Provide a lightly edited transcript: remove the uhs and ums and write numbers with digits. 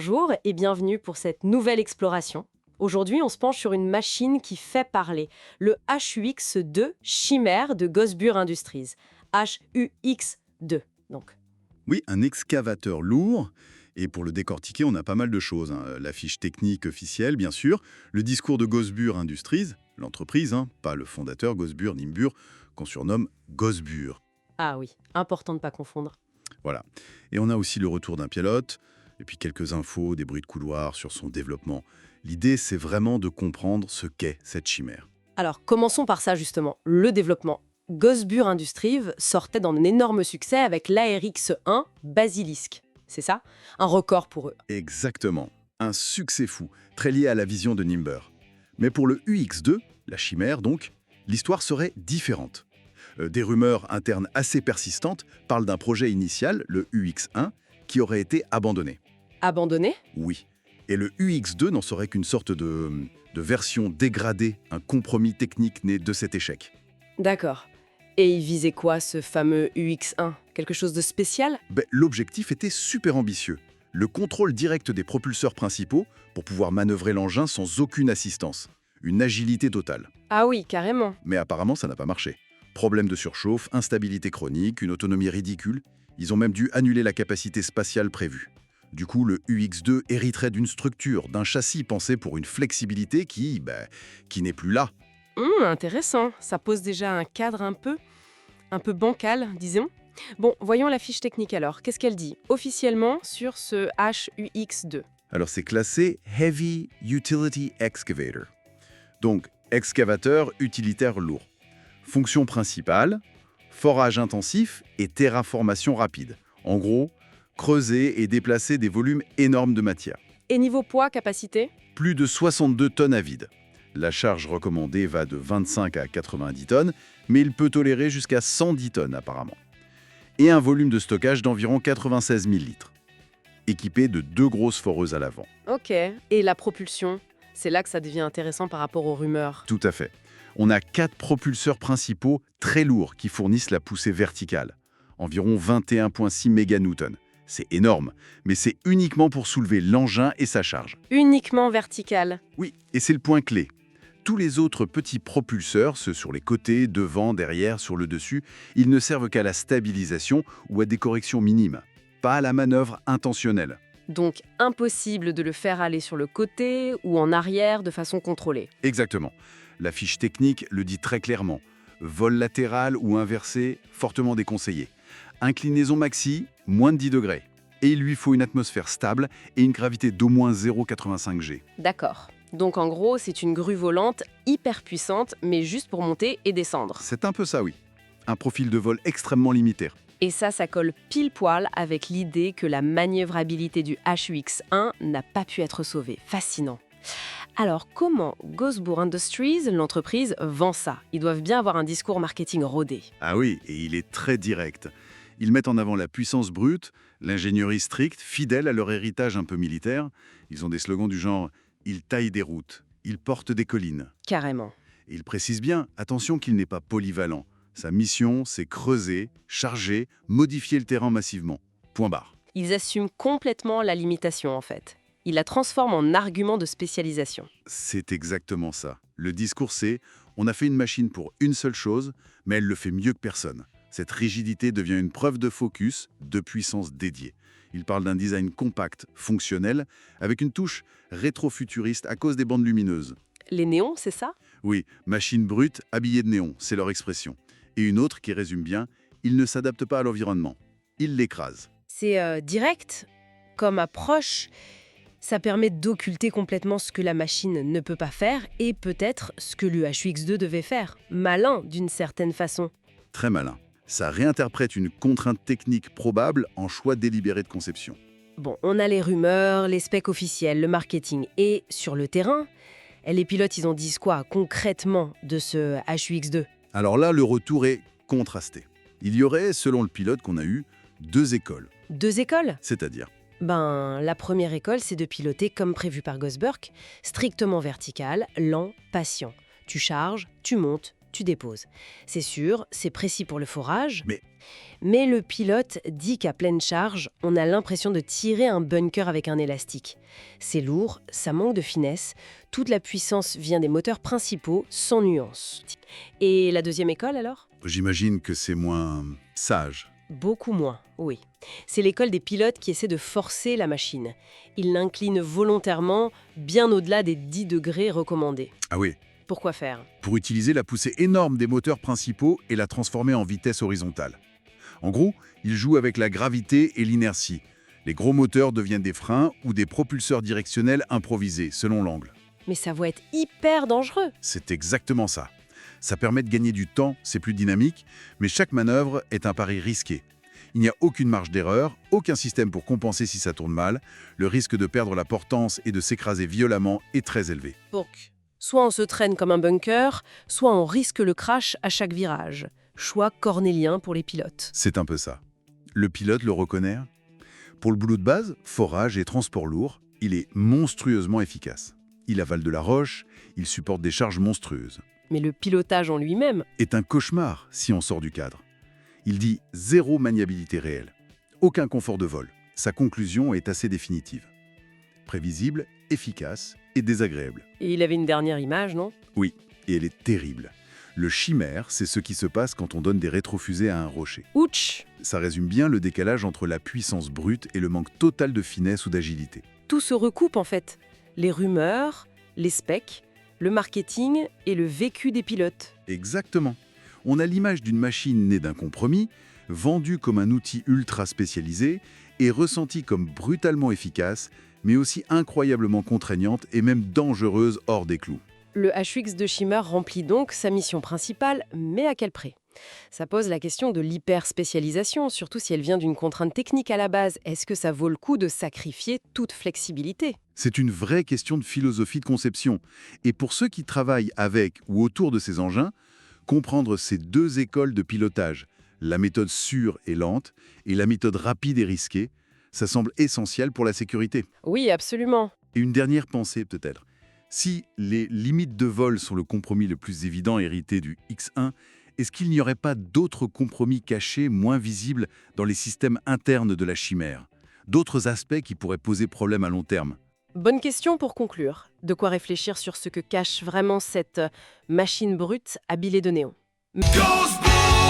bonjour et bienvenue pour cette nouvelle exploration. Aujourd'hui, on se penche sur une machine qui fait parler, le HUX2 Chimère de Gosbur Industries. HUX2, donc. Oui, un excavateur lourd. Et pour le décortiquer, on a pas mal de choses, hein. La fiche technique officielle, bien sûr, le discours de Gosbur Industries, l'entreprise, hein, pas le fondateur Gosbur Nimbur, qu'on surnomme Gosbur. Ah oui, important de ne pas confondre. Voilà. Et on a aussi le retour d'un pilote, et puis quelques infos, des bruits de couloir sur son développement. L'idée, c'est vraiment de comprendre ce qu'est cette chimère. Alors, commençons par ça justement, le développement. Gosbur Industries sortait d'un énorme succès avec l'ARX1 Basilisk. C'est ça? Un record pour eux. Exactement. Un succès fou, très lié à la vision de Nimber. Mais pour le UX2, la chimère donc, l'histoire serait différente. Des rumeurs internes assez persistantes parlent d'un projet initial, le UX1, qui aurait été abandonné. Abandonné? Oui. Et le UX2 n'en serait qu'une sorte de version dégradée, un compromis technique né de cet échec. D'accord. Et il visait quoi, ce fameux UX1? Quelque chose de spécial? L'objectif était super ambitieux. Le contrôle direct des propulseurs principaux pour pouvoir manœuvrer l'engin sans aucune assistance. Une agilité totale. Ah oui, carrément. Mais apparemment, ça n'a pas marché. Problème de surchauffe, instabilité chronique, une autonomie ridicule. Ils ont même dû annuler la capacité spatiale prévue. Du coup, le UX2 hériterait d'une structure, d'un châssis pensé pour une flexibilité qui n'est plus là. Intéressant. Ça pose déjà un cadre un peu bancal, disons. Bon, voyons la fiche technique alors. Qu'est-ce qu'elle dit officiellement sur ce HUX2? Alors c'est classé Heavy Utility Excavator. Donc, excavateur utilitaire lourd. Fonction principale, forage intensif et terraformation rapide. En gros, creuser et déplacer des volumes énormes de matière. Et niveau poids, capacité? Plus de 62 tonnes à vide. La charge recommandée va de 25 à 90 tonnes, mais il peut tolérer jusqu'à 110 tonnes apparemment. Et un volume de stockage d'environ 96 000 litres. Équipé de 2 grosses foreuses à l'avant. Ok. Et la propulsion? C'est là que ça devient intéressant par rapport aux rumeurs. Tout à fait. On a 4 propulseurs principaux très lourds qui fournissent la poussée verticale. Environ 21,6 méganewtons. C'est énorme, mais c'est uniquement pour soulever l'engin et sa charge. Uniquement vertical. Oui, et c'est le point clé. Tous les autres petits propulseurs, ceux sur les côtés, devant, derrière, sur le dessus, ils ne servent qu'à la stabilisation ou à des corrections minimes, pas à la manœuvre intentionnelle. Donc impossible de le faire aller sur le côté ou en arrière de façon contrôlée. Exactement. La fiche technique le dit très clairement. Vol latéral ou inversé, fortement déconseillé. Inclinaison maxi, moins de 10 degrés. Et il lui faut une atmosphère stable et une gravité d'au moins 0,85 G. D'accord. Donc en gros, c'est une grue volante hyper puissante, mais juste pour monter et descendre. C'est un peu ça, oui. Un profil de vol extrêmement limité. Et ça colle pile poil avec l'idée que la manœuvrabilité du HUX1 n'a pas pu être sauvée. Fascinant. Alors comment Gosbur Industries, l'entreprise, vend ça? Ils doivent bien avoir un discours marketing rodé. Ah oui, et il est très direct. Ils mettent en avant la puissance brute, l'ingénierie stricte, fidèle à leur héritage un peu militaire. Ils ont des slogans du genre « ils taillent des routes »,« ils portent des collines ». Carrément. Et ils précisent bien, attention qu'il n'est pas polyvalent. Sa mission, c'est creuser, charger, modifier le terrain massivement. Point barre. Ils assument complètement la limitation en fait. Ils la transforment en argument de spécialisation. C'est exactement ça. Le discours, c'est « on a fait une machine pour une seule chose, mais elle le fait mieux que personne ». Cette rigidité devient une preuve de focus, de puissance dédiée. Il parle d'un design compact, fonctionnel, avec une touche rétro-futuriste à cause des bandes lumineuses. Les néons, c'est ça? Oui, machine brute, habillée de néon, c'est leur expression. Et une autre qui résume bien, il ne s'adapte pas à l'environnement. Il l'écrase. C'est direct comme approche. Ça permet d'occulter complètement ce que la machine ne peut pas faire et peut-être ce que le HUX2 devait faire. Malin d'une certaine façon. Très malin. Ça réinterprète une contrainte technique probable en choix délibéré de conception. Bon, on a les rumeurs, les specs officiels, le marketing. Et sur le terrain, les pilotes, ils ont dit quoi concrètement de ce HUX2? Alors là, le retour est contrasté. Il y aurait, selon le pilote qu'on a eu, 2 écoles. 2 écoles? C'est-à-dire, La première école, c'est de piloter comme prévu par Gosbur, strictement vertical, lent, patient. Tu charges, tu montes, tu déposes. C'est sûr, c'est précis pour le forage, Mais mais le pilote dit qu'à pleine charge, on a l'impression de tirer un bunker avec un élastique. C'est lourd, ça manque de finesse, toute la puissance vient des moteurs principaux, sans nuance. Et la deuxième école alors ? j'imagine que c'est moins sage. Beaucoup moins, oui. C'est l'école des pilotes qui essaie de forcer la machine. Ils l'inclinent volontairement, bien au-delà des 10 degrés recommandés. Ah oui, Pourquoi faire ? pour utiliser la poussée énorme des moteurs principaux et la transformer en vitesse horizontale. En gros, ils jouent avec la gravité et l'inertie. Les gros moteurs deviennent des freins ou des propulseurs directionnels improvisés, selon l'angle. Mais ça va être hyper dangereux. C'est exactement ça. Ça permet de gagner du temps, c'est plus dynamique, mais chaque manœuvre est un pari risqué. Il n'y a aucune marge d'erreur, aucun système pour compenser si ça tourne mal. Le risque de perdre la portance et de s'écraser violemment est très élevé. Donc, soit on se traîne comme un bunker, soit on risque le crash à chaque virage. Choix cornélien pour les pilotes. C'est un peu ça. Le pilote le reconnaît. Pour le boulot de base, forage et transport lourd, il est monstrueusement efficace. Il avale de la roche, il supporte des charges monstrueuses. Mais le pilotage en lui-même, Est un cauchemar si on sort du cadre. Il dit zéro maniabilité réelle, aucun confort de vol. Sa conclusion est assez définitive. Prévisible, efficace et désagréable. et il avait une dernière image, non ? Oui, et elle est terrible. Le chimère, c'est ce qui se passe quand on donne des rétrofusées à un rocher. Ouch ! Ça résume bien le décalage entre la puissance brute et le manque total de finesse ou d'agilité. Tout se recoupe en fait. Les rumeurs, les specs, le marketing et le vécu des pilotes. Exactement. On a l'image d'une machine née d'un compromis, vendue comme un outil ultra spécialisé et ressentie comme brutalement efficace, mais aussi incroyablement contraignante et même dangereuse hors des clous. Le HUX de Shimmer remplit donc sa mission principale, mais à quel prix ? Ça pose la question de l'hyper-spécialisation, surtout si elle vient d'une contrainte technique à la base. Est-ce que ça vaut le coup de sacrifier toute flexibilité ? C'est une vraie question de philosophie de conception. Et pour ceux qui travaillent avec ou autour de ces engins, comprendre ces deux écoles de pilotage, la méthode sûre et lente et la méthode rapide et risquée, ça semble essentiel pour la sécurité. Oui, absolument. Et une dernière pensée peut-être. Si les limites de vol sont le compromis le plus évident hérité du X1, est-ce qu'il n'y aurait pas d'autres compromis cachés, moins visibles dans les systèmes internes de la chimère ? D'autres aspects qui pourraient poser problème à long terme ? Bonne question pour conclure. De quoi réfléchir sur ce que cache vraiment cette machine brute habillée de néon. Ghostbusters!